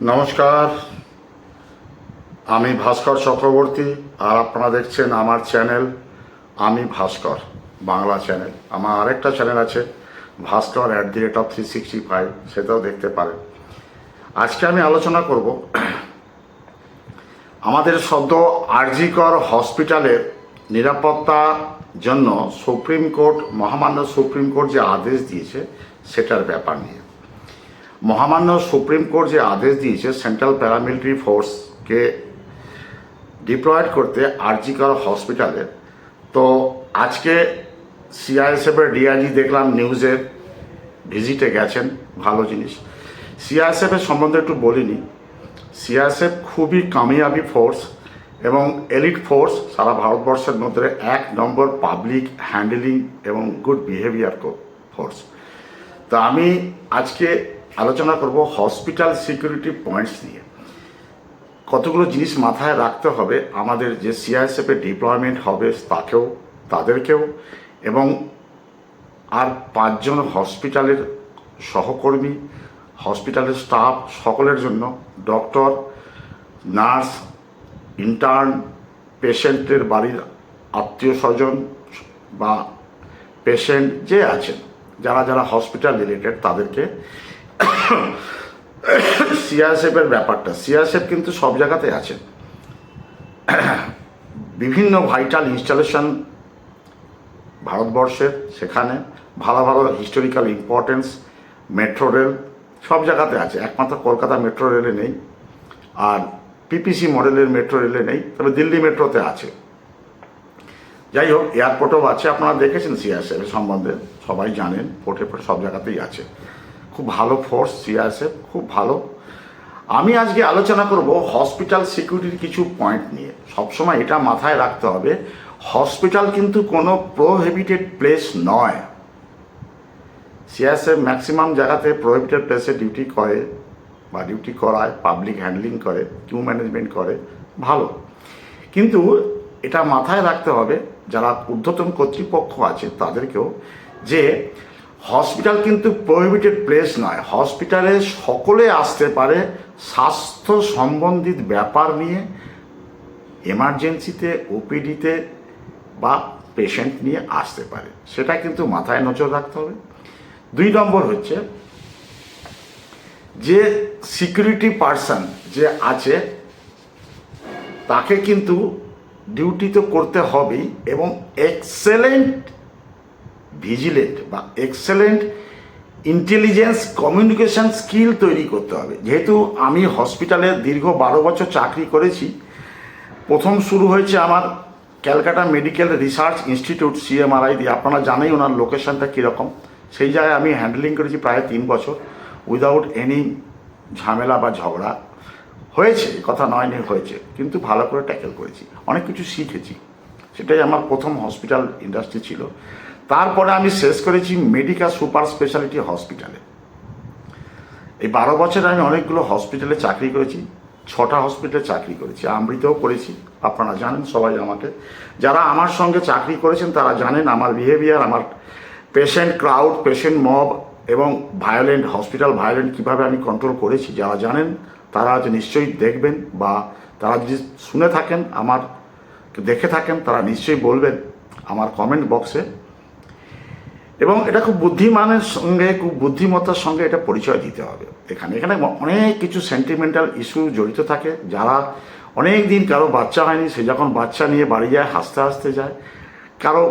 নমস্কার, আমি ভাস্কর চক্রবর্তী আর আপনারা দেখছেন আমার চ্যানেল আমি ভাস্কর বাংলা চ্যানেল। আমার আরেকটা চ্যানেল আছে ভাস্কর @365, সেটাও দেখতে পারেন। আজকে আমি আলোচনা করব আমাদের সদ্য আরজি কর হসপিটালের নিরাপত্তার জন্য মহামান্য সুপ্রিম কোর্ট যে আদেশ দিয়েছে সেটার ব্যাপার নিয়ে। মহামান্য সুপ্রিম কোর্ট যে আদেশ দিয়েছে সেন্ট্রাল প্যারামিলিটারি ফোর্সকে ডিপ্লয়েড করতে আরজি কর হসপিটালে, তো আজকে সিআইএসএফের ডিআইজি দেখলাম নিউজের ভিজিটে গেছেন, ভালো জিনিস। সিআইএসএফের সম্বন্ধে একটু বলিনি। সিআইএসএফ খুবই কামিয়াবি ফোর্স এবং এলিট ফোর্স, সারা ভারতবর্ষের মধ্যে 1 নম্বর পাবলিক হ্যান্ডেলিং এবং গুড বিহেভিয়ার ফোর্স। তো আমি আজকে আলোচনা করব হসপিটাল সিকিউরিটি পয়েন্টস নিয়ে। কতগুলো জিনিস মাথায় রাখতে হবে আমাদের যে সিআইএসএফের ডিপ্লয়মেন্ট হবে তাদেরকেও, এবং আর 5 জন হসপিটালের সহকর্মী, হসপিটালের স্টাফ সকলের জন্য, ডক্টর, নার্স, ইন্টার্ন, পেশেন্টের বাড়ির আত্মীয় স্বজন বা পেশেন্ট যে আছেন, যারা যারা হসপিটাল রিলেটেড, তাদেরকে সিআইএসএফের ব্যাপারটা, সিআইএসএফ কিন্তু সব জায়গাতে আছে। বিভিন্ন ভাইটাল ইনস্টলেশন ভারতবর্ষের, সেখানে ভালো ভালো হিস্টোরিক্যাল ইম্পর্টেন্স মেট্রো রেল সব জায়গাতে আছে। একমাত্র কলকাতা মেট্রো রেলে নেই, আর পিপিসি মডেলের মেট্রো রেলে নেই, তবে দিল্লি মেট্রোতে আছে। যাই হোক, এয়ারপোর্টও আছে। আপনারা দেখেছেন সিআইএসএফ সম্বন্ধে, সবাই জানেন, পোর্টে সব জায়গাতেই আছে। খুব ভালো ফোর্স সিআইএসএফ, খুব ভালো। আমি আজকে আলোচনা করব হসপিটাল সিকিউরিটির কিছু পয়েন্ট নিয়ে। সবসময় এটা মাথায় রাখতে হবে, হসপিটাল কিন্তু কোনো প্রোহিবিটেড প্লেস নয়। সিআইএসএফ ম্যাক্সিমাম জায়গাতে প্রোহিবিটেড প্লেসে ডিউটি করে বা ডিউটি করায়, পাবলিক হ্যান্ডলিং করে, কিউ ম্যানেজমেন্ট করে, ভালো। কিন্তু এটা মাথায় রাখতে হবে যারা ঊর্ধ্বতন কর্তৃপক্ষ আছে তাদেরকেও, যে হসপিটাল কিন্তু প্রোহিবিটেড প্লেস নয়। হসপিটালে সকলে আসতে পারে স্বাস্থ্য সম্বন্ধিত ব্যাপার নিয়ে, এমার্জেন্সিতে, ওপিডিতে বা পেশেন্ট নিয়ে আসতে পারে, সেটা কিন্তু মাথায় নজর রাখতে হবে। 2 নম্বর হচ্ছে যে সিকিউরিটি পার্সন যে আছে তাকে কিন্তু ডিউটি তো করতে হবেই, এবং এক্সেলেন্ট ভিজিলেন্ট বা এক্সেলেন্ট ইন্টেলিজেন্স কমিউনিকেশন স্কিল তৈরি করতে হবে। যেহেতু আমি হসপিটালে দীর্ঘ 12 বছর চাকরি করেছি, প্রথম শুরু হয়েছে আমার Calcutta medical research institute CMRI দিয়ে। আপনারা জানেন ওনার লোকেশনটা কীরকম। সেই জায়গায় আমি হ্যান্ডলিং করেছি প্রায় 3 বছর, উইদাউট এনি ঝামেলা বা ঝগড়া। হয়েছে, কথা নয় নিয়ে হয়েছে, কিন্তু ভালো করে ট্যাকেল করেছি, অনেক কিছু শিখেছি। সেটাই আমার প্রথম হসপিটাল ইন্ডাস্ট্রি ছিল। তারপরে আমি শেষ করেছি মেডিকা সুপার স্পেশালিটি হসপিটালে। এই 12 বছরে আমি অনেকগুলো হসপিটালে চাকরি করেছি, 6টা হসপিটালে চাকরি করেছি, আমৃতেও করেছি। আপনারা জানেন সবাই, আমাকে যারা আমার সঙ্গে চাকরি করেছেন তারা জানেন আমার বিহেভিয়ার, আমার পেশেন্ট ক্রাউড, পেশেন্ট মব এবং ভায়োলেন্ট, হসপিটাল ভায়োলেন্ট কীভাবে আমি কন্ট্রোল করেছি। যারা জানেন তারা আজ নিশ্চয়ই দেখবেন, বা তারা যদি শুনে থাকেন, আমার দেখে থাকেন, তারা নিশ্চয়ই বলবেন আমার কমেন্ট বক্সে। এবং এটা খুব বুদ্ধিমানের সঙ্গে, খুব বুদ্ধিমত্তার সঙ্গে এটা পরিচয় দিতে হবে। এখানে অনেক কিছু সেন্টিমেন্টাল ইস্যু জড়িত থাকে। যারা অনেক দিন কারো বাচ্চা হয়নি, সে যখন বাচ্চা নিয়ে বাড়ি যায় হাসতে হাসতে যায়, কারো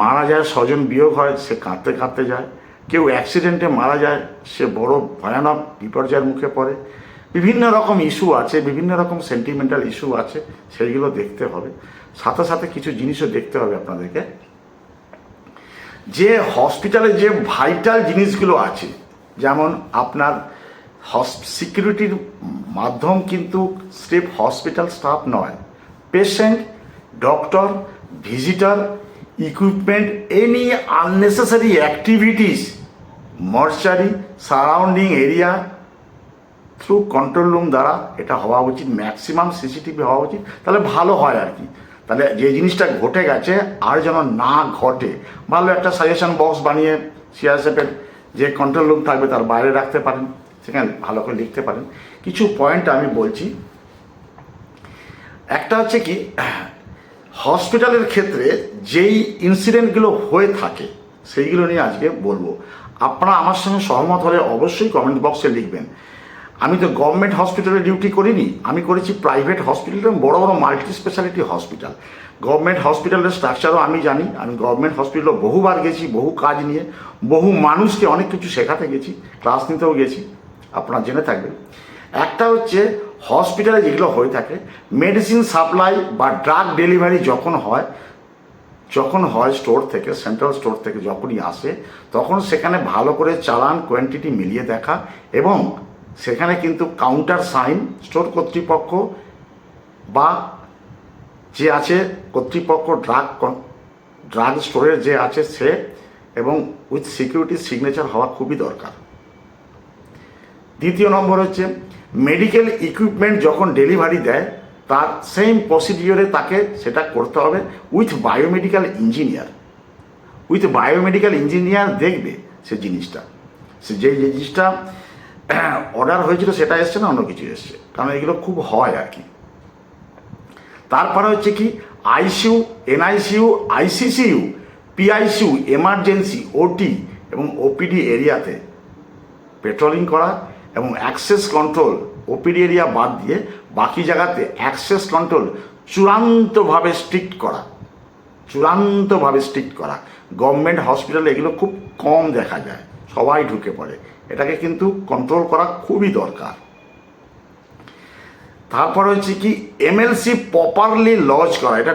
মারা যায়, স্বজন বিয়োগ হয়, সে কাঁদতে কাঁদতে যায়, কেউ অ্যাক্সিডেন্টে মারা যায়, সে বড় ভয়ানক বিপর্যয়ের মুখে পড়ে। বিভিন্ন রকম ইস্যু আছে, বিভিন্ন রকম সেন্টিমেন্টাল ইস্যু আছে, সেইগুলো দেখতে হবে। সাথে সাথে কিছু জিনিসও দেখতে হবে আপনাদেরকে, যে হসপিটালে যে ভাইটাল জিনিসগুলো আছে, যেমন আপনার সিকিউরিটির মাধ্যম কিন্তু স্রেফ হসপিটাল স্টাফ নয়, patient, doctor, visitor, equipment, any unnecessary activities, mortuary, surrounding area through control room দ্বারা এটা হওয়া উচিত। ম্যাক্সিমাম সিসিটিভি হওয়া উচিত, তাহলে ভালো হয় আর কি। তাহলে যে জিনিসটা ঘটে গেছে আর যেন না ঘটে। ভালো একটা সাজেশন বক্স বানিয়ে সিআইএসএফের যে কন্ট্রোল রুম থাকবে তার বাইরে রাখতে পারেন, সেখানে ভালো করে লিখতে পারেন। কিছু পয়েন্ট আমি বলছি। একটা হচ্ছে কি, হসপিটালের ক্ষেত্রে যেই ইনসিডেন্টগুলো হয়ে থাকে সেইগুলো নিয়ে আজকে বলবো। আপনারা আমার সঙ্গে সহমত হলে অবশ্যই কমেন্ট বক্সে লিখবেন। আমি তো গভর্নমেন্ট হসপিটালে ডিউটি করিনি, আমি করেছি প্রাইভেট হসপিটাল এবং বড় বড় মাল্টি স্পেশালিটি হসপিটাল। গভর্নমেন্ট হসপিটালের স্ট্রাকচারও আমি জানি। আমি গভর্নমেন্ট হসপিটালে বহুবার গেছি, বহু কাজ নিয়ে, বহু মানুষকে অনেক কিছু শেখাতে গেছি, ক্লাস নিতেও গেছি, আপনারা জেনে থাকবেন। একটা হচ্ছে হসপিটালে যেগুলো হয়ে থাকে, মেডিসিন সাপ্লাই বা ড্রাগ ডেলিভারি যখন হয় স্টোর থেকে, সেন্ট্রাল স্টোর থেকে যখনই আসে, তখন সেখানে ভালো করে চালান কোয়ান্টিটি মিলিয়ে দেখা, এবং সেখানে কিন্তু কাউন্টার সাইন স্টোর কর্তৃপক্ষ বা যে আছে কর্তৃপক্ষ, ড্রাগ স্টোরের যে আছে সে, এবং উইথ সিকিউরিটি সিগনেচার হওয়া খুবই দরকার। দ্বিতীয় নম্বর হচ্ছে মেডিকেল ইকুইপমেন্ট যখন ডেলিভারি দেয় তার সেম প্রসিডিওরে তাকে সেটা করতে হবে উইথ বায়োমেডিক্যাল ইঞ্জিনিয়ার দেখবে সে জিনিসটা, সে যে জিনিসটা অর্ডার হয়েছিল সেটা এসছে না অন্য কিছু এসছে, কারণ এগুলো খুব হয় আর কি। তারপরে হচ্ছে কি ICU, NICU, ICCU, PICU, emergency, ওটি এবং ওপিডি এরিয়াতে পেট্রোলিং করা এবং অ্যাক্সেস কন্ট্রোল, ওপিডি এরিয়া বাদ দিয়ে বাকি জায়গাতে অ্যাক্সেস কন্ট্রোল চূড়ান্তভাবে স্ট্রিক্ট করা। গভর্নমেন্ট হসপিটালে এগুলো খুব কম দেখা যায়, সবাই ঢুকে পড়ে, এটাকে কিন্তু কন্ট্রোল করা খুবই দরকার। তারপর হচ্ছে কি এমএলসি প্রপারলি লজ করা, এটা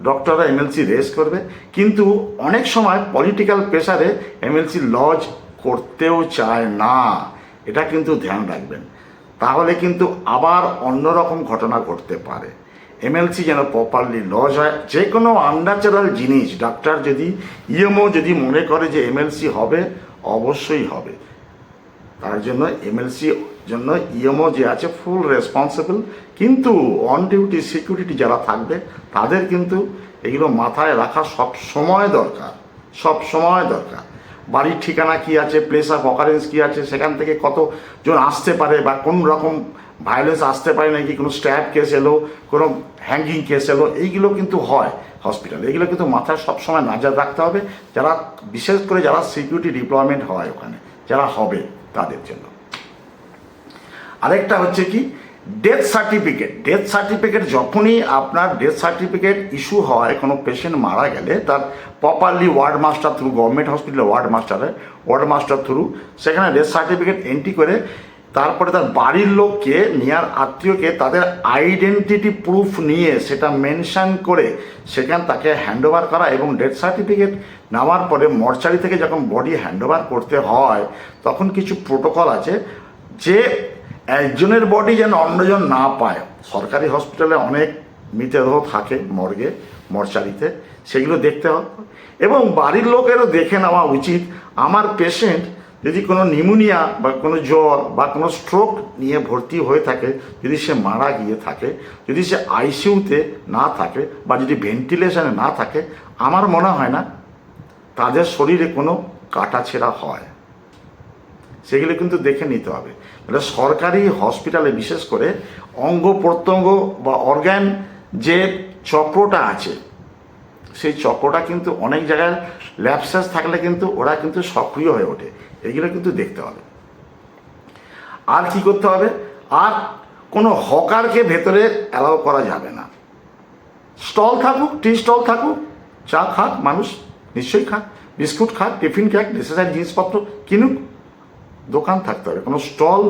ডক্টররা এমএলসি রেজ করবে, কিন্তু অনেক সময় পলিটিক্যাল প্রেসারে এমএলসি লজ করতেও চায় না, এটা কিন্তু ধ্যান রাখবেন, তাহলে কিন্তু আবার অন্যরকম ঘটনা ঘটতে পারে। এমএলসি যেন প্রপারলি লজ হয়। যে কোনো আনন্যাচারাল জিনিস ডাক্তার যদি ইএমও যদি মনে করে যে এমএলসি হবে, অবশ্যই হবে। তার জন্য এমএলসি জন্য ইএমও যে আছে ফুল রেসপন্সিবল, কিন্তু অন ডিউটি সিকিউরিটি যারা থাকবে তাদের কিন্তু এগুলো মাথায় রাখা সব সময় দরকার। বাড়ির ঠিকানা কি আছে, প্লেস অফ অকারেন্স কি আছে, সেখান থেকে কতজন আসতে পারে বা কোন রকম ভায়োলেন্স আসতে পারে, নাকি কোনো স্ট্যাব কেস এলো, কোনো হ্যাঙ্গিং কেস এলো, এইগুলো কিন্তু হয় হসপিটালে। এগুলো কিন্তু মাথায় সবসময় নজর রাখতে হবে, বিশেষ করে যারা সিকিউরিটি ডিপ্লয়মেন্ট হয় ওখানে, যারা হবে তাদের জন্য। আরেকটা হচ্ছে কি ডেথ সার্টিফিকেট যখনই আপনার ডেথ সার্টিফিকেট ইস্যু হয়, কোনো পেশেন্ট মারা গেলে তার properly ward master through, government হসপিটালে ওয়ার্ড মাস্টার থ্রু সেখানে ডেথ সার্টিফিকেট এন্ট্রি করে, তারপরে তার বাড়ির লোককে, নিয়ার আত্মীয়কে তাদের আইডেন্টিটি প্রুফ নিয়ে সেটা মেনশন করে সেখানে তাকে হ্যান্ডওভার করা, এবং ডেথ সার্টিফিকেট নেওয়ার পরে মর্চারি থেকে যখন বডি হ্যান্ডওভার করতে হয় তখন কিছু প্রোটোকল আছে যে একজনের বডি যেন অন্যজন না পায়। সরকারি হসপিটালে অনেক মৃতদেহ থাকে মর্চারিতে, সেগুলো দেখতে হবে, এবং বাড়ির লোকেরও দেখে নেওয়া উচিত আমার পেশেন্ট যদি কোনো নিউমোনিয়া বা কোনো জ্বর বা কোনো স্ট্রোক নিয়ে ভর্তি হয়ে থাকে, যদি সে মারা গিয়ে থাকে, যদি সে আইসিইউতে না থাকে বা যদি ভেন্টিলেশনে না থাকে, আমার মনে হয় না তাদের শরীরে কোনো কাটাছেঁড়া হয়, সেগুলো কিন্তু দেখে নিতে হবে। মানে সরকারি হসপিটালে বিশেষ করে অঙ্গ প্রত্যঙ্গ বা অর্গান যে চক্রটা আছে, সেই চক্রটা কিন্তু অনেক জায়গায় ল্যাপসেস থাকলে কিন্তু ওরা কিন্তু সক্রিয় হয়ে ওঠে, এগুলো কিন্তু দেখতে হবে। আর কি করতে হবে, আর কোনো হকারকে ভেতরে অ্যালাউ করা যাবে না। স্টল থাকুক, টি স্টল থাকুক, চা খাক মানুষ, নিশ্চয়ই খাক, বিস্কুট খাক, টিফিন খাক, নেসেসারি জিনিসপত্র কিনুক, দোকান থাকতে হবে, কোনো স্টল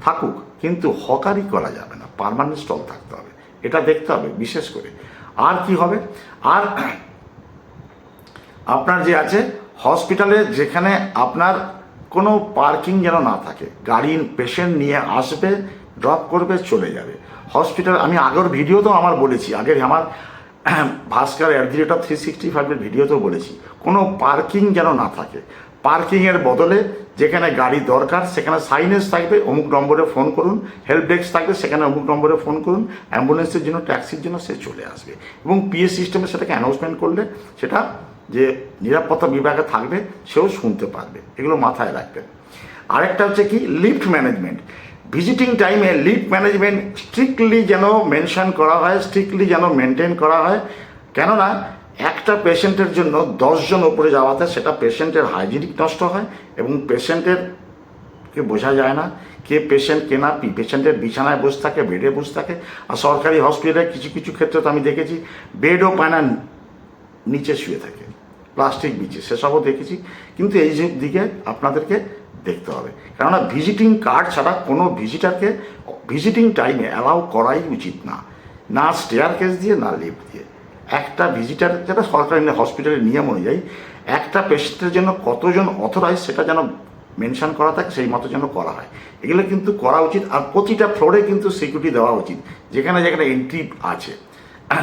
থাকুক, কিন্তু হকারি করা যাবে না, পার্মানেন্ট স্টল থাকতে হবে, এটা দেখতে হবে বিশেষ করে। আর কি হবে, আর আপনার যে আছে হসপিটালে যেখানে আপনার কোনো পার্কিং যেন না থাকে, গাড়ি পেশেন্ট নিয়ে আসবে, ড্রপ করবে, চলে যাবে হসপিটাল। আমি আগের ভিডিওতেও আমার বলেছি, আমার ভাস্কর @365 ভিডিওতেও বলেছি, কোনো পার্কিং যেন না থাকে। পার্কিংয়ের বদলে যেখানে গাড়ি দরকার সেখানে সাইনেজ থাকবে, অমুক নম্বরে ফোন করুন, হেল্প ডেস্ক থাকবে, সেখানে অমুক নম্বরে ফোন করুন, অ্যাম্বুলেন্সের জন্য, ট্যাক্সির জন্য সে চলে আসবে, এবং পিএ সিস্টেমে সেটাকে অ্যানাউন্সমেন্ট করলে সেটা যে নিরাপত্তা বিভাগে থাকবে সেও শুনতে পারবে, এগুলো মাথায় রাখবেন। আরেকটা হচ্ছে কি লিফট ম্যানেজমেন্ট। ভিজিটিং টাইমে লিফট ম্যানেজমেন্ট স্ট্রিক্টলি যেন মেনশন করা হয়, স্ট্রিক্টলি যেন মেনটেন করা হয়। কেননা একটা পেশেন্টের জন্য 10 জন ওপরে যাওয়াতে সেটা পেশেন্টের হাইজিনিক নষ্ট হয় এবং পেশেন্টের কে বোঝা যায় না কে পেশেন্ট কে না। পেশেন্টের বিছানায় বসে থাকে, বেডে বসে থাকে। আর সরকারি হসপিটালে কিছু কিছু ক্ষেত্রে তো আমি দেখেছি বেডও পায় না, নিচে শুয়ে থাকে, প্লাস্টিক বিছে, সেসবও দেখেছি। কিন্তু এই যে দিকে আপনাদেরকে দেখতে হবে, কেননা ভিজিটিং কার্ড ছাড়া কোনো ভিজিটারকে ভিজিটিং টাইমে অ্যালাউ করাই উচিত না, না স্টেয়ার কেস দিয়ে না লিফট দিয়ে। একটা ভিজিটার, যেটা সরকারি হসপিটালের নিয়ম অনুযায়ী একটা পেশেন্টের জন্য কতজন অথরাইজ সেটা যেন মেনশন করা থাকে, সেই মতো যেন করা হয়। এগুলো কিন্তু করা উচিত। আর প্রতিটা ফ্লোরে কিন্তু সিকিউরিটি দেওয়া উচিত যেখানে যেখানে এন্ট্রি আছে,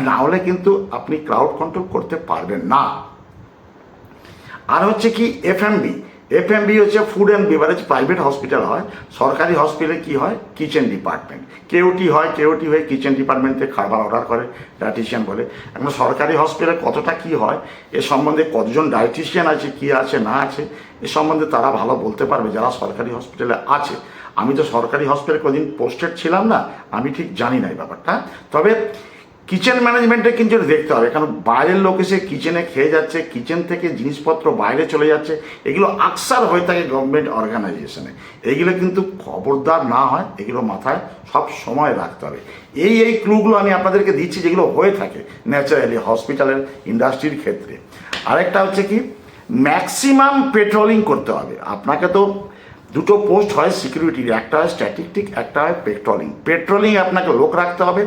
না হলে কিন্তু আপনি ক্রাউড কন্ট্রোল করতে পারবেন না। আর হচ্ছে কি এফএমবি। এফএমবি হচ্ছে food and beverage. Private hospital হয়, সরকারি হসপিটালে কি হয় কিচেন ডিপার্টমেন্ট, কেওটি হয়, কেওটি হয়ে কিচেন ডিপার্টমেন্টে খাবার অর্ডার করে, ডায়েটিশিয়ান বলে। এখন সরকারি হসপিটালে কতটা কি হয় এ সম্বন্ধে, কতজন ডায়েটিশিয়ান আছে, কি আছে না আছে, এ সম্বন্ধে তারা ভালো বলতে পারবে যারা সরকারি হসপিটালে আছে। আমি তো সরকারি হসপিটালে কদিন পোস্টেড ছিলাম না, আমি ঠিক জানি না এই ব্যাপারটা। তবে কিচেন ম্যানেজমেন্টে কিন্তু দেখতে হবে, কারণ বাইরের লোক এসে কিচেনে খেয়ে যাচ্ছে, কিচেন থেকে জিনিসপত্র বাইরে চলে যাচ্ছে, এগুলো আকসার হয়ে থাকে গভর্নমেন্ট অর্গানাইজেশনে। এইগুলো কিন্তু খবরদার না হয়, এগুলো মাথায় সব সময় রাখতে হবে। এই ক্লুগুলো আমি আপনাদেরকে দিচ্ছি যেগুলো হয়ে থাকে ন্যাচারালি হসপিটালের ইন্ডাস্ট্রির ক্ষেত্রে। আরেকটা হচ্ছে কি ম্যাক্সিমাম পেট্রোলিং করতে হবে। আপনাকে তো দুটো পোস্ট হয় সিকিউরিটির, একটা হয় স্ট্যাটিস্টিক, একটা হয় পেট্রোলিং। পেট্রোলিং আপনাকে লোক রাখতে হবে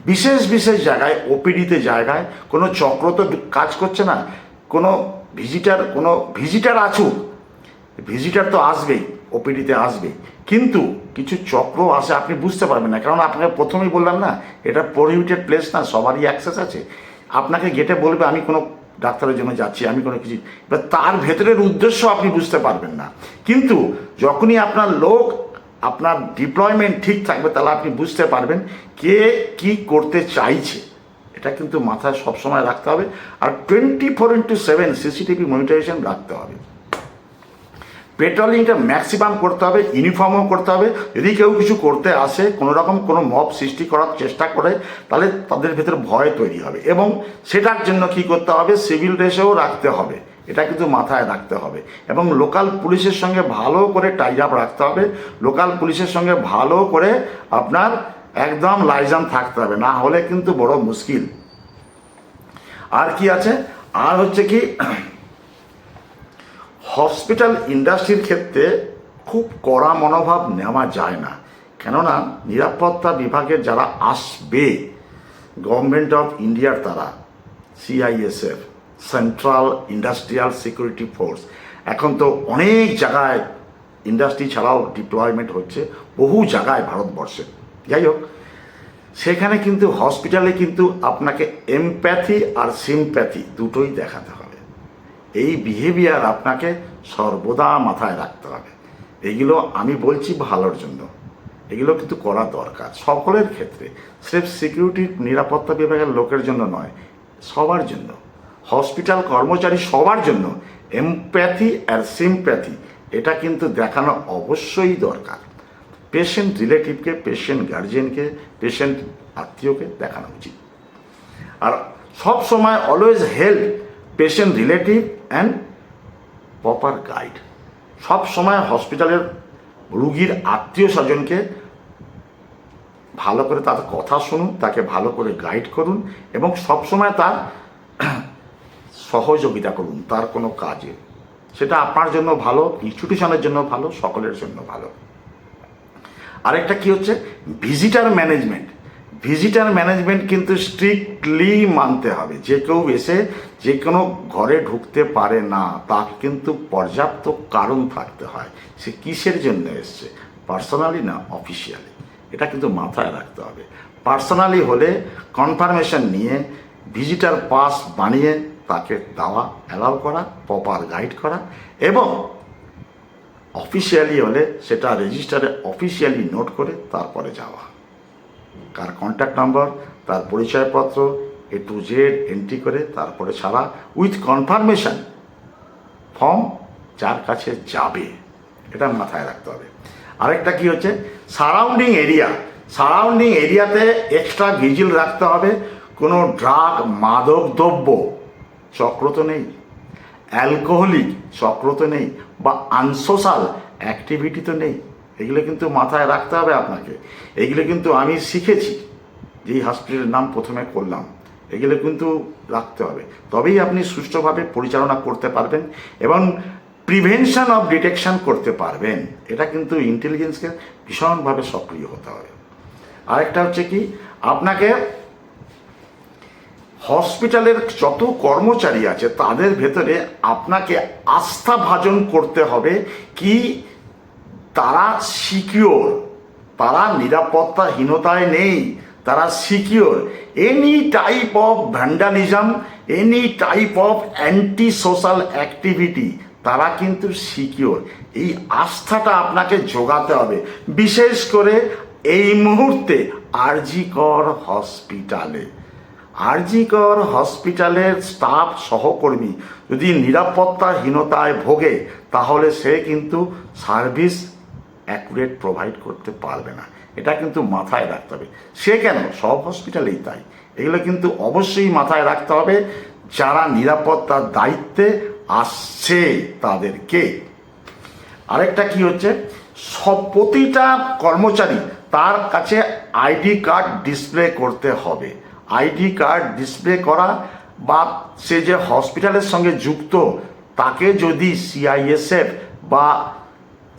বিশেষ বিশেষ জায়গায়, ওপিডিতে জায়গায়। কোনো চক্র তো কাজ করছে না, কোনো ভিজিটার আসুক, ভিজিটার তো আসবেই, ওপিডিতে আসবেই, কিন্তু কিছু চক্র আসে আপনি বুঝতে পারবেন না। কারণ আপনাকে প্রথমেই বললাম না, এটা প্রহিবিটেড প্লেস না, সবারই অ্যাক্সেস আছে। আপনাকে গেটে বলবে আমি কোনো ডাক্তারের জন্য যাচ্ছি, আমি কোনো কিছু, এবার তার ভেতরের উদ্দেশ্য আপনি বুঝতে পারবেন না। কিন্তু যখনই আপনার লোক, আপনার ডিপ্লয়মেন্ট ঠিক থাকবে, তাহলে আপনি বুঝতে পারবেন কে কি করতে চাইছে। এটা কিন্তু মাথায় সবসময় রাখতে হবে। আর 24/7 সিসিটিভি মনিটরেশন রাখতে হবে। পেট্রোলিংটা ম্যাক্সিমাম করতে হবে, ইউনিফর্মও করতে হবে। যদি কেউ কিছু করতে আসে, কোনো রকম কোনো মব সৃষ্টি করার চেষ্টা করে, তাহলে তাদের ভেতরে ভয় তৈরি হবে। এবং সেটার জন্য কি করতে হবে, সিভিল ড্রেসেও রাখতে হবে, এটা কিন্তু মাথায় রাখতে হবে। এবং লোকাল পুলিশের সঙ্গে ভালো করে টাই আপ রাখতে হবে, লোকাল পুলিশের সঙ্গে ভালো করে আপনার একদম লাইজান থাকতে হবে, না হলে কিন্তু বড় মুশকিল। আর কি আছে, আর হচ্ছে কি হসপিটাল ইন্ডাস্ট্রির ক্ষেত্রে খুব কড়া মনোভাব নেওয়া যায় না। কেননা নিরাপত্তা বিভাগের যারা আসবে, গভর্নমেন্ট অফ ইন্ডিয়ার তারা, CISF, central industrial security force, এখন তো অনেক জায়গায় ইন্ডাস্ট্রি ছাড়াও ডিপ্লয়মেন্ট হচ্ছে বহু জায়গায় ভারতবর্ষে। যাই হোক, সেখানে কিন্তু হসপিটালে কিন্তু আপনাকে এমপ্যাথি আর সিম্প্যাথি দুটোই দেখাতে হবে। এই বিহেভিয়ার আপনাকে সর্বদা মাথায় রাখতে হবে। এগুলো আমি বলছি ভালোর জন্য, এগুলো কিন্তু করা দরকার সকলের ক্ষেত্রে, স্রেফ সিকিউরিটি নিরাপত্তা বিভাগের লোকের জন্য নয়, সবার জন্য, হসপিটাল কর্মচারী সবার জন্য এমপ্যাথি আর সিম্প্যাথি এটা কিন্তু দেখানো অবশ্যই দরকার। পেশেন্ট রিলেটিভকে, পেশেন্ট গার্জিয়ানকে, পেশেন্ট আত্মীয়কে দেখানো উচিত। আর সব সময় always help patient relative and proper guide. সব সময় হসপিটালের রুগীর আত্মীয় স্বজনকে ভালো করে তার কথা শুনুন, তাকে ভালো করে গাইড করুন এবং সবসময় তার সহযোগিতা করুন তার কোনো কাজে। সেটা আপনার জন্য ভালো, ইনস্টিটিউশনের জন্য ভালো, সকলের জন্য ভালো। আরেকটা কি হচ্ছে ভিজিটার ম্যানেজমেন্ট। ভিজিটার ম্যানেজমেন্ট কিন্তু স্ট্রিক্টলি মানতে হবে। যে কেউ এসে যে কোনো ঘরে ঢুকতে পারে না, তার কিন্তু পর্যাপ্ত কারণ থাকতে হয়, সে কিসের জন্য এসছে, পার্সোনালি না অফিসিয়ালি, এটা কিন্তু মাথায় রাখতে হবে। পার্সোনালি হলে কনফার্মেশন নিয়ে ভিজিটার পাস বানিয়ে তাকে দেওয়া, অ্যালাউ করা, প্রপার গাইড করা, এবং অফিসিয়ালি হলে সেটা রেজিস্টারে অফিসিয়ালি নোট করে তারপরে যাওয়া। কার কন্ট্যাক্ট নাম্বার, তার পরিচয়পত্র A to Z এন্ট্রি করে তারপরে ছাড়া, উইথ কনফার্মেশন ফর্ম যার কাছে যাবে। এটা মাথায় রাখতে হবে। আরেকটা কি হচ্ছে, সারাউন্ডিং এরিয়াতে এক্সট্রা ভিজিল রাখতে হবে। কোনো ড্রাগ, মাদক দ্রব্য চক্র তো নেই, অ্যালকোহলিক চক্র তো নেই, বা আনসোশাল অ্যাক্টিভিটি তো নেই। এগুলো কিন্তু মাথায় রাখতে হবে আপনাকে। এগুলো কিন্তু আমি শিখেছি, যেই হসপিটালের নাম প্রথমে করলাম, এগুলো কিন্তু রাখতে হবে। তবেই আপনি সুষ্ঠুভাবে পরিচালনা করতে পারবেন এবং প্রিভেনশন অফ ডিটেকশন করতে পারবেন। এটা কিন্তু ইন্টেলিজেন্সকে ভীষণভাবে সক্রিয় হতে হবে। আরেকটা হচ্ছে কি, আপনাকে হসপিটালের যত কর্মচারী আছে তাদের ভেতরে আপনাকে আস্থাভাজন করতে হবে কি তারা সিকিওর, তারা নিরাপত্তাহীনতায় নেই, তারা secure. Any type of vandalism, any type of anti social activity, তারা কিন্তু সিকিওর। এই আস্থাটা আপনাকে জোগাতে হবে, বিশেষ করে এই মুহূর্তে আরজি কর হসপিটালের স্টাফ সহকর্মী যদি নিরাপত্তাহীনতায় ভোগে, তাহলে সে কিন্তু সার্ভিস অ্যাকুরেট প্রোভাইড করতে পারবে না। এটা কিন্তু মাথায় রাখতে হবে। সে কেন, সব হসপিটালেই তাই। এগুলো কিন্তু অবশ্যই মাথায় রাখতে হবে যারা নিরাপত্তার দায়িত্বে আসছে তাদেরকে। আরেকটা কি হচ্ছে, প্রতিটা কর্মচারী তার কাছে আইডি কার্ড ডিসপ্লে করতে হবে। আইডি কার্ড ডিসপ্লে করা, বা সে যে হসপিটালের সঙ্গে যুক্ত, তাকে যদি সিআইএসএফ বা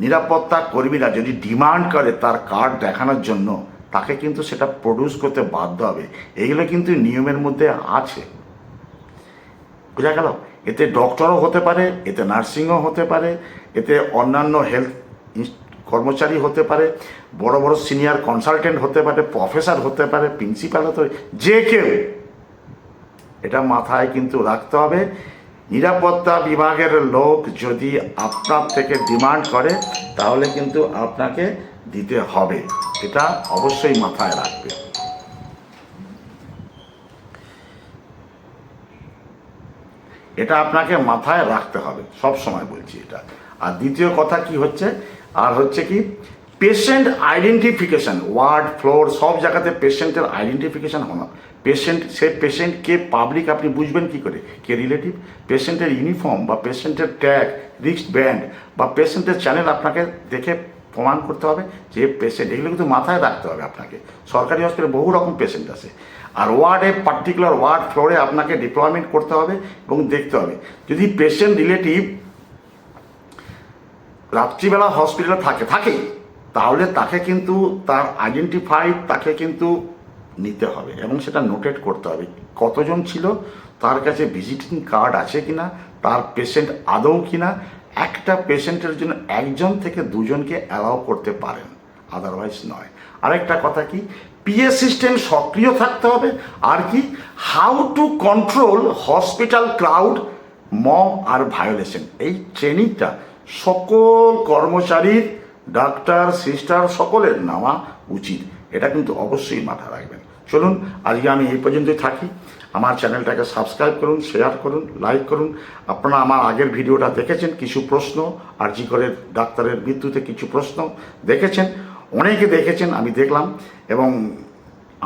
নিরাপত্তা কর্মীরা যদি ডিমান্ড করে তার কার্ড দেখানোর জন্য, তাকে কিন্তু সেটা প্রডিউস করতে বাধ্য হবে। এগুলো কিন্তু নিয়মের মধ্যে আছে, বোঝা গেল? এতে ডক্টরও হতে পারে, এতে নার্সিংও হতে পারে, এতে অন্যান্য হেলথ কর্মচারী হতে পারে, বড় বড় সিনিয়র কনসালটেন্ট হতে পারে, প্রফেসর হতে পারে, প্রিন্সিপাল হতে পারে, যে কেউ। এটা মাথায় কিন্তু রাখতে হবে। নিরাপত্তা বিভাগের লোক যদি আপনার থেকে ডিমান্ড করে, তাহলে কিন্তু আপনাকে দিতে হবে। এটা অবশ্যই মাথায় রাখবে। এটা আপনাকে মাথায় রাখতে হবে, সব সময় বলছি এটা। আর দ্বিতীয় কথা কি হচ্ছে, আর হচ্ছে কি, পেশেন্ট আইডেন্টিফিকেশন, ওয়ার্ড, ফ্লোর, সব জায়গাতে পেশেন্টের আইডেন্টিফিকেশন হলো। পেশেন্টকে পাবলিক আপনি বুঝবেন কি করে, কে রিলেটিভ? পেশেন্টের ইউনিফর্ম বা পেশেন্টের ট্যাগ, রিস্ট ব্যান্ড বা পেশেন্টের চ্যানেল আপনাকে দেখে প্রমাণ করতে হবে যে পেশেন্ট। এগুলো কিন্তু মাথায় রাখতে হবে আপনাকে। সরকারি হসপিটালে বহু রকম পেশেন্ট আছে। আর ওয়ার্ডে, পার্টিকুলার ওয়ার্ড, ফ্লোরে আপনাকে ডিপ্লয়মেন্ট করতে হবে এবং দেখতে হবে যদি পেশেন্ট রিলেটিভ রাত্রিবেলা হসপিটালে থাকেই, তাহলে তাকে কিন্তু তার আইডেন্টিফাইড, তাকে কিন্তু নিতে হবে এবং সেটা নোটেট করতে হবে কতজন ছিল, তার কাছে ভিজিটিং কার্ড আছে কিনা, তার পেশেন্ট আদৌ কিনা। একটা পেশেন্টের জন্য একজন থেকে দুজনকে অ্যালাউ করতে পারেন, আদারওয়াইজ নয়। আরেকটা কথা কি, পিএ সিস্টেম সক্রিয় থাকতে হবে। আর কি, how to control hospital crowd, mob আর ভায়োলেশন, এই ট্রেনিংটা সকল কর্মচারীর, ডাক্তার, সিস্টার সকলের নেওয়া উচিত। এটা কিন্তু অবশ্যই মাথায় রাখবেন। চলুন আজকে আমি এই পর্যন্তই থাকি। আমার চ্যানেলটাকে সাবস্ক্রাইব করুন, শেয়ার করুন, লাইক করুন। আপনারা আমার আগের ভিডিওটা দেখেছেন, কিছু প্রশ্ন, আরজি করের ডাক্তারের মৃত্যুতে কিছু প্রশ্ন দেখেছেন, অনেকে দেখেছেন, আমি দেখলাম, এবং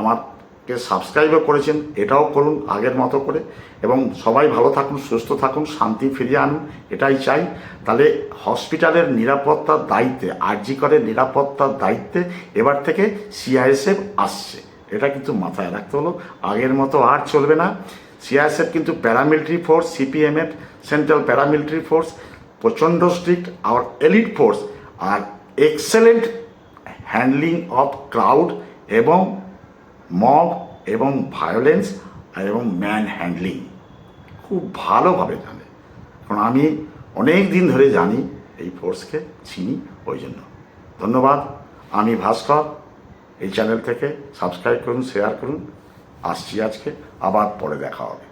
আমাকে সাবস্ক্রাইবও করেছেন। এটাও করুন আগের মতো করে, এবং সবাই ভালো থাকুন, সুস্থ থাকুন, শান্তি ফিরিয়ে আনুন, এটাই চাই। তাহলে হসপিটালের নিরাপত্তার দায়িত্বে, আরজি করের নিরাপত্তার দায়িত্বে এবার থেকে সিআইএসএফ আসছে, এটা কিন্তু মাথায় রাখতে হলো। আগের মতো আর চলবে না। সিআইএসএফ কিন্তু paramilitary force, CPMF central paramilitary force, প্রচণ্ড স্ট্রিক্ট আর এলিট ফোর্স, আর এক্সেলেন্ট হ্যান্ডলিং অফ ক্রাউড এবং মব এবং ভায়োলেন্স এবং ম্যান হ্যান্ডলিং খুব ভালোভাবে জানে। কারণ আমি অনেক দিন ধরে জানি, এই ফোর্সকে চিনি, ওই জন্য। ধন্যবাদ। আমি ভাস্কর। এই চ্যানেল থেকে সাবস্ক্রাইব করুন, শেয়ার করুন। আসছি আজকে, আবার পরে দেখা হবে।